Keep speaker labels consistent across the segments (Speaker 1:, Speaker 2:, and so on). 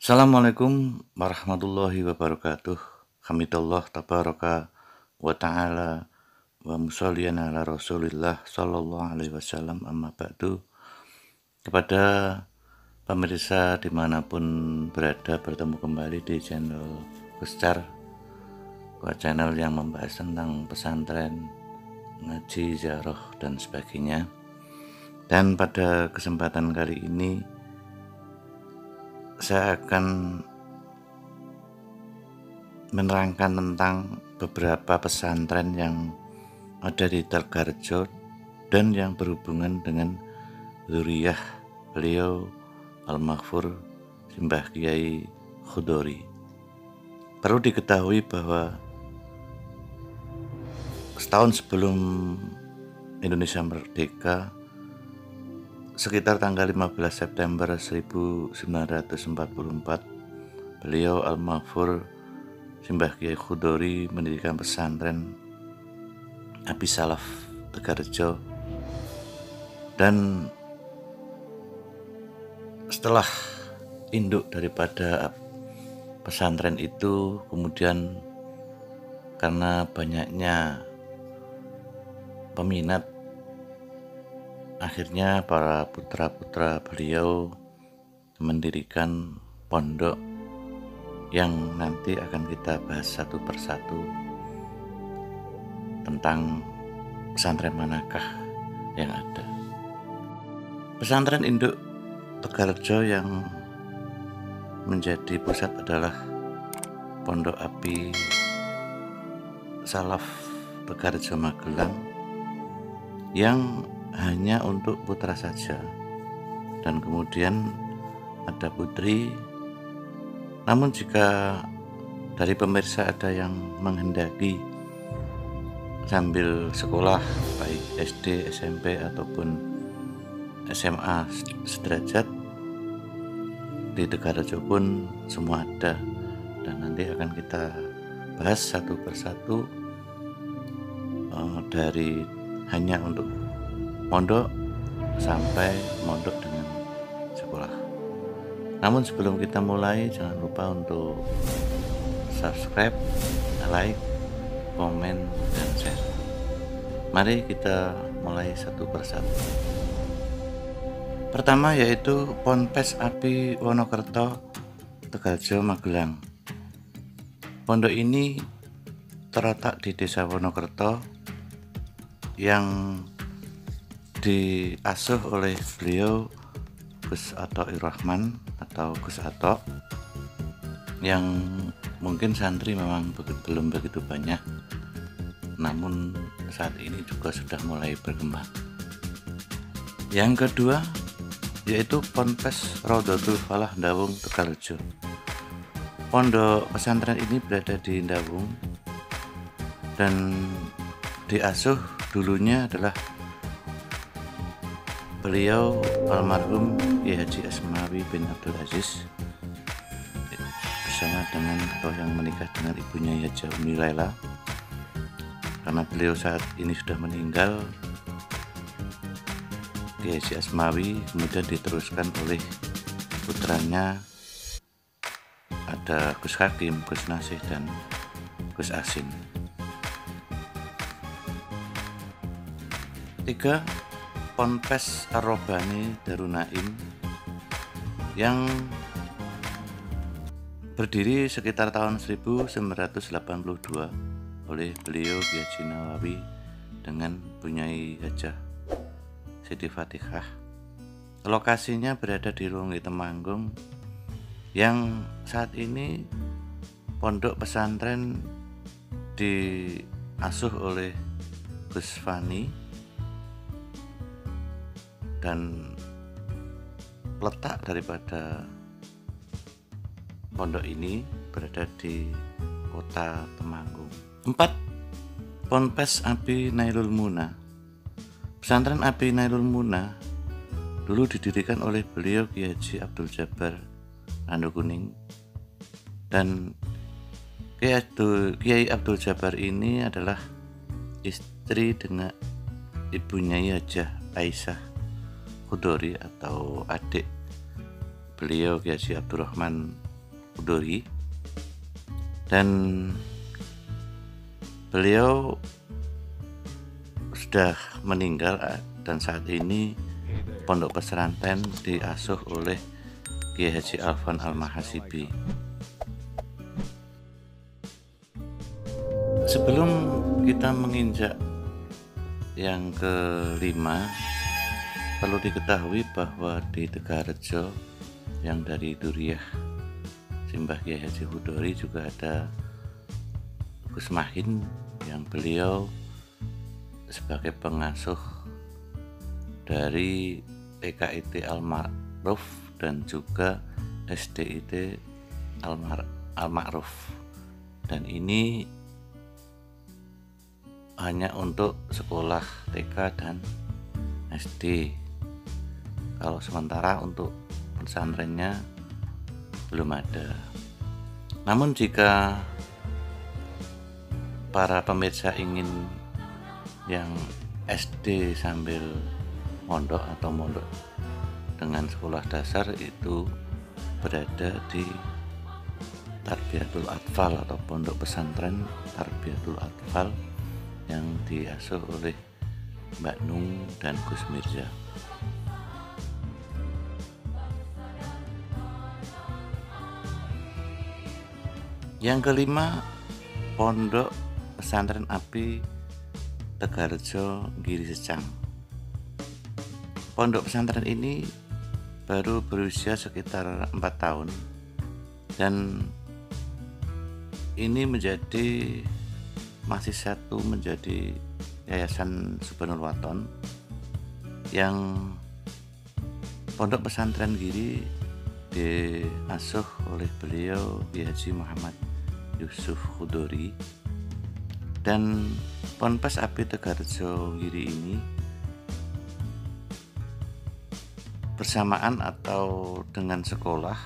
Speaker 1: Assalamualaikum warahmatullahi wabarakatuh. Hamidallah tabaraka wa ta'ala wa musalliyan ala rasulillah sallallahu alaihi wasallam, amma ba'du. Kepada pemirsa dimanapun berada, bertemu kembali di channel Gus Char, channel yang membahas tentang pesantren, ngaji, ziarah, dan sebagainya. Dan pada kesempatan kali ini saya akan menerangkan tentang beberapa pesantren yang ada di Tegalrejo dan yang berhubungan dengan dzurriyyah beliau Al-Maghfur Simbah Kiai Khudori. Perlu diketahui bahwa setahun sebelum Indonesia merdeka, sekitar tanggal 15 September 1944, beliau Al-Maghfur Simbah Kiai Khudori mendirikan pesantren Abi Salaf Tegalrejo. Dan setelah induk daripada pesantren itu, kemudian karena banyaknya peminat, akhirnya para putra-putra beliau mendirikan pondok yang nanti akan kita bahas satu persatu tentang pesantren manakah yang ada. Pesantren induk Tegalrejo yang menjadi pusat adalah Pondok Abi Salaf Tegalrejo Magelang, yang hanya untuk putra saja, dan kemudian ada putri. Namun jika dari pemirsa ada yang menghendaki sambil sekolah baik SD, SMP ataupun SMA sederajat, di Tegalrejo pun semua ada, dan nanti akan kita bahas satu persatu, dari hanya untuk mondok sampai mondok dengan sekolah. Namun sebelum kita mulai, jangan lupa untuk subscribe, like, komen, dan share. Mari kita mulai satu persatu. Pertama yaitu Ponpes Abi Wonokerto Tegalrejo Magelang. Pondok ini terletak di Desa Wonokerto yang diasuh oleh beliau Gus Atok Irrahman atau Gus Atok, yang mungkin santri memang belum begitu banyak, namun saat ini juga sudah mulai berkembang. Yang kedua yaitu Ponpes Raudhatul Falah Ndawung Tegalrejo. Pondok pesantren ini berada di Ndawung dan diasuh dulunya adalah beliau almarhum Kiai Haji Asmawi bin Abdul Aziz bersama dengan atau yang menikah dengan ibunya Haja Umi Laila. Karena beliau saat ini sudah meninggal, Kiai Haji Asmawi kemudian diteruskan oleh putranya, ada Gus Hakim, Gus Nasih, dan Gus Asin. Tiga, Ponpes Ar-Robani Darun Naim yang berdiri sekitar tahun 1982 oleh beliau Kiai Haji Nawawi dengan Bunyai Hajah Siti Fatihah. Lokasinya berada di Lungi Temanggung, yang saat ini pondok pesantren diasuh oleh Gus Fani, dan letak daripada pondok ini berada di kota Temanggung. 4. Ponpes Abi Nailul Muna. Pesantren Abi Nailul Muna dulu didirikan oleh beliau Kiai Haji Abdul Jabbar Randu Kuning, dan Kiai Abdul Jabbar ini adalah istri dengan ibunya Hajah Aisyah Khudori atau adik beliau Kiai Haji Abdurrahman Hudori, dan beliau sudah meninggal dan saat ini pondok pesantren diasuh oleh Kiai Haji Alfan Al-Mahasibi. Sebelum kita menginjak yang kelima, perlu diketahui bahwa di Tegarrejo yang dari Duriyah Simbah Kiai Haji Hudori juga ada Gus Mahin yang beliau sebagai pengasuh dari PKIT Al-Ma'ruf dan juga SDIT Al-Ma'ruf, dan ini hanya untuk sekolah TK dan SD. Kalau sementara untuk pesantrennya belum ada. Namun jika para pemirsa ingin yang SD sambil mondok atau mondok dengan sekolah dasar, itu berada di Tarbiyatul Atfal atau pondok pesantren Tarbiyatul Atfal yang diasuh oleh Mbak Nung dan Gus Mirza. Yang kelima, Pondok Pesantren Api Tegarrejo Giri Secang. Pondok pesantren ini baru berusia sekitar 4 tahun, dan ini masih menjadi Yayasan Subhanul Waton, yang pondok pesantren Giri diasuh oleh beliau Kiai Haji Muhammad Yusuf Hudori, dan Ponpes Api Tegarrejo Giri ini bersamaan atau dengan sekolah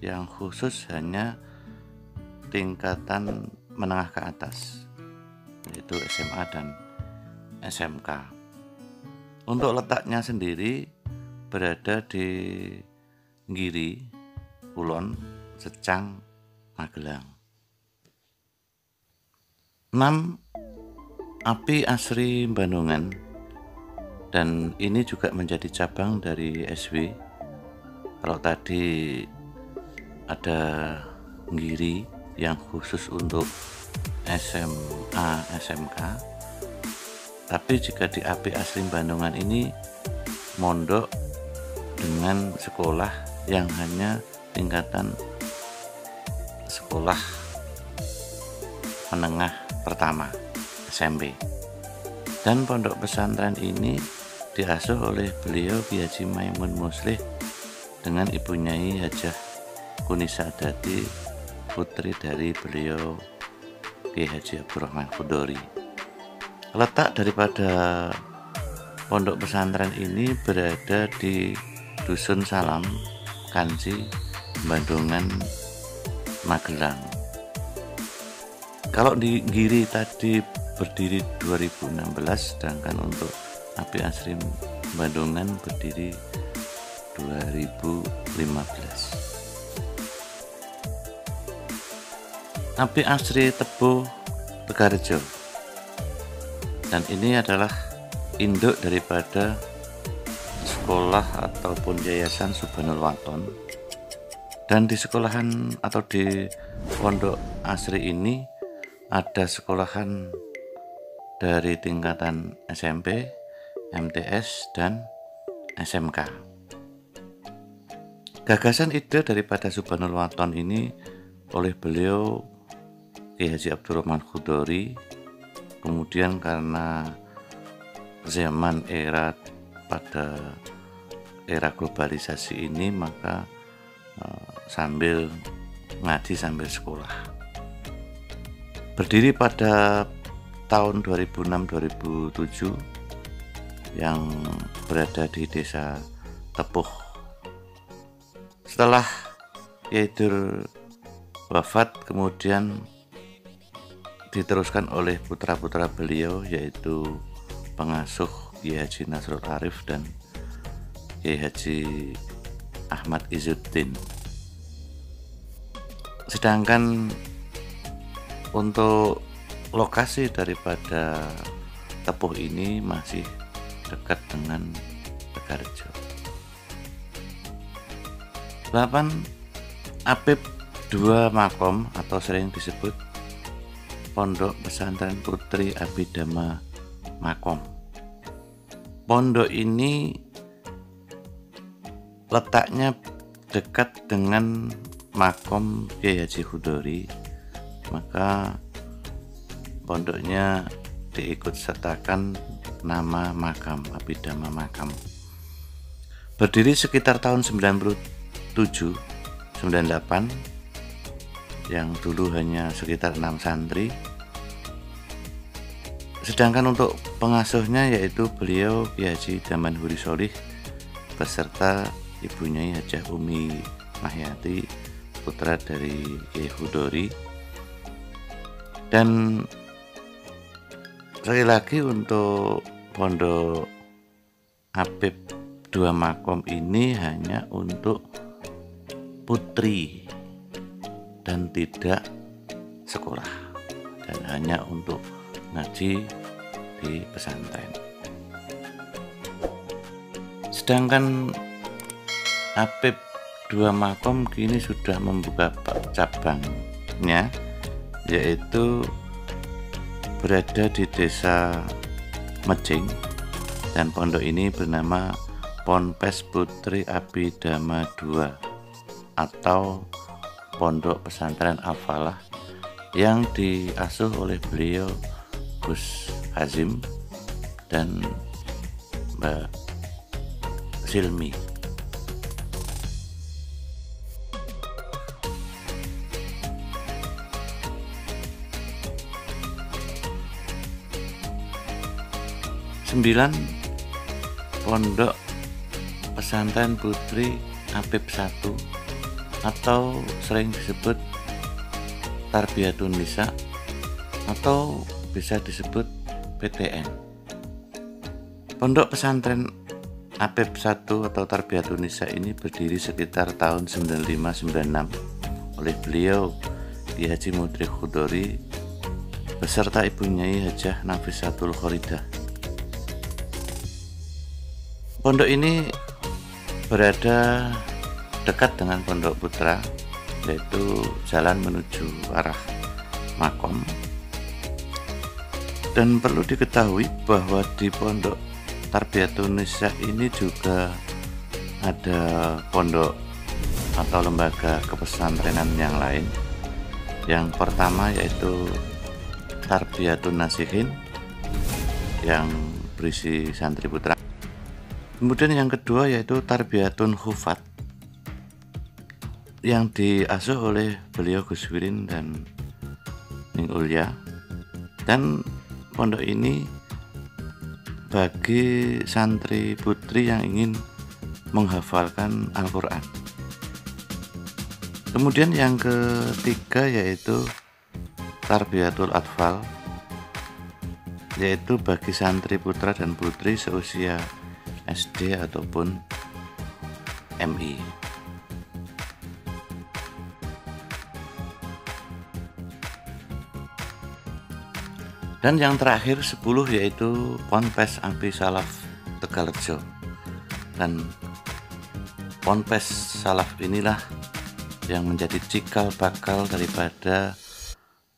Speaker 1: yang khusus hanya tingkatan menengah ke atas, yaitu SMA dan SMK. Untuk letaknya sendiri berada di Giri, Kulon, Secang, Magelang. 6. Api Asri Bandungan, dan ini juga menjadi cabang dari SW. Kalau tadi ada Giri yang khusus untuk SMA, SMK, tapi jika di Api Asri Bandungan ini mondok dengan sekolah yang hanya tingkatan sekolah menengah pertama, SMP. Dan pondok pesantren ini diasuh oleh beliau Kiai Haji Maimun Muslih dengan Ibu Nyai Hajah Kunisa Adati, putri dari beliau Kiai Haji Abdurrahman Hudori. Letak daripada pondok pesantren ini berada di Dusun Salam, Kanci, Bandungan, Magelang. Kalau di Giri tadi berdiri 2016, sedangkan untuk Api Asri Bandungan berdiri 2015. Api Asri Tebo Tegarrejo, dan ini adalah induk daripada sekolah ataupun yayasan Subhanul Waton. Dan di sekolahan atau di pondok Asri ini ada sekolahan dari tingkatan SMP, MTS, dan SMK. Gagasan ide daripada Subhanul Waton ini oleh beliau Kiai Haji Abdurrahman Hudori. Kemudian karena zaman pada era globalisasi ini, maka sambil ngaji sambil sekolah. Berdiri pada tahun 2006-2007 yang berada di desa Tepuh. Setelah Yaidur wafat, kemudian diteruskan oleh putra-putra beliau, yaitu pengasuh Kiai Haji Nasrul Arif dan Kiai Haji Ahmad Izzuddin. Sedangkan untuk lokasi daripada Tepuh ini masih dekat dengan Tegarjo. 8. Apip Dua Makom atau sering disebut Pondok Pesantren Putri Abhidhamma Makom. Pondok ini letaknya dekat dengan makom Kiai Haji Hudori, maka pondoknya diikut sertakan nama makam Abhidhamma Makam. Berdiri sekitar tahun 97, 98, yang dulu hanya sekitar 6 santri. Sedangkan untuk pengasuhnya yaitu beliau Kiai Haji Daman Huri Sholih beserta ibunya Hajah Umi Mahyati, putra dari Kiai Hudori. Dan sekali lagi untuk Pondok Apip Dua Makom ini hanya untuk putri dan tidak sekolah, dan hanya untuk ngaji di pesantren. Sedangkan Apip Dua Makom kini sudah membuka cabangnya, yaitu berada di Desa Mejing, dan pondok ini bernama Ponpes Putri Abhidhamma II atau Pondok Pesantren Al-Falah yang diasuh oleh beliau Gus Hazim dan Mbak Silmi. Sembilan, Pondok Pesantren Putri Apip I atau sering disebut Tarbiyatun Nisa atau bisa disebut PTN. Pondok Pesantren Apip I atau Tarbiyatun Nisa ini berdiri sekitar tahun 95-96 oleh beliau Kiai Haji Mudrik Hudori beserta ibunya Hajah Nafisatul Khoridah. Pondok ini berada dekat dengan Pondok Putra, yaitu jalan menuju arah Makom. Dan perlu diketahui bahwa di Pondok Tarbiyatun Nisa ini juga ada pondok atau lembaga kepesantrenan yang lain. Yang pertama yaitu Tarbiyatun Nasihin yang berisi santri putra. Kemudian yang kedua yaitu Tarbiyatun Hufat yang diasuh oleh beliau Gus Wirin dan Ning Ulya. Dan pondok ini bagi santri putri yang ingin menghafalkan Al-Quran. Kemudian yang ketiga yaitu Tarbiyatul Atfal, yaitu bagi santri putra dan putri seusia SD ataupun MI. Dan yang terakhir 10 yaitu Ponpes Abi Salaf Tegarjo. Dan Ponpes Salaf inilah yang menjadi cikal bakal daripada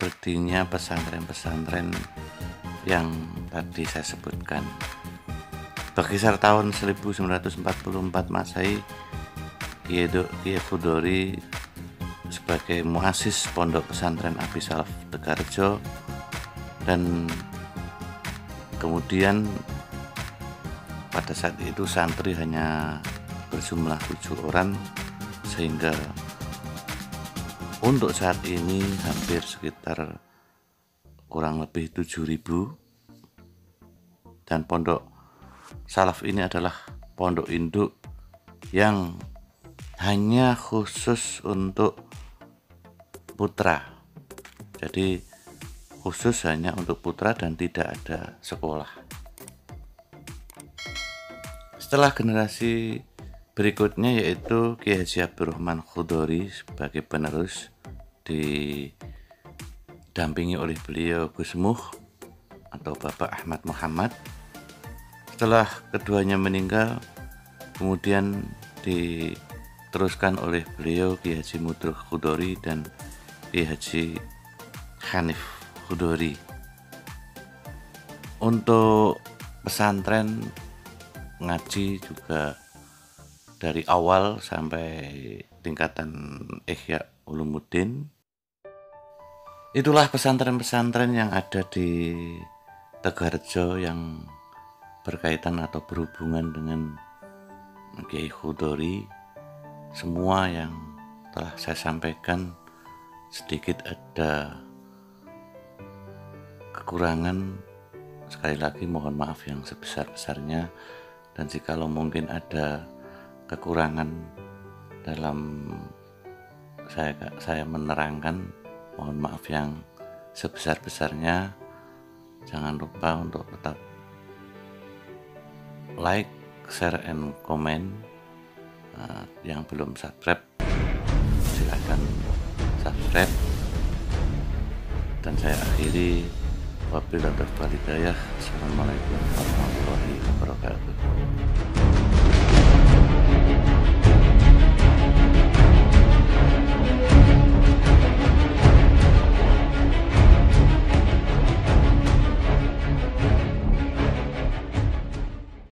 Speaker 1: berdirinya pesantren-pesantren yang tadi saya sebutkan. Berkisar tahun 1944 Masehi, Kiai Hudori sebagai muasis Pondok Pesantren Abi Salaf Tegarjo, dan kemudian pada saat itu santri hanya berjumlah 7 orang, sehingga untuk saat ini hampir sekitar kurang lebih 7.000. Dan Pondok Salaf ini adalah pondok induk yang hanya khusus untuk putra. Jadi khusus hanya untuk putra dan tidak ada sekolah. Setelah generasi berikutnya yaitu Kiai Haji Abdurrahman Hudori sebagai penerus, didampingi oleh beliau Gus Muh atau Bapak Ahmad Muhammad. Setelah keduanya meninggal, kemudian diteruskan oleh beliau Ki Haji Mudruk Khudori dan Ki Haji Hanif Khudori. Untuk pesantren ngaji juga dari awal sampai tingkatan Ihya Ulumuddin. Itulah pesantren-pesantren yang ada di Tegarjo yang berkaitan atau berhubungan dengan Kiai Khudori. Semua yang telah saya sampaikan, sedikit ada kekurangan, sekali lagi mohon maaf yang sebesar-besarnya. Dan jikalau mungkin ada kekurangan dalam saya menerangkan, mohon maaf yang sebesar-besarnya. Jangan lupa untuk tetap like, share, and comment. Yang belum subscribe, silahkan subscribe. Dan saya akhiri, wabillahi taufiq wal hidayah. Assalamualaikum warahmatullahi wabarakatuh.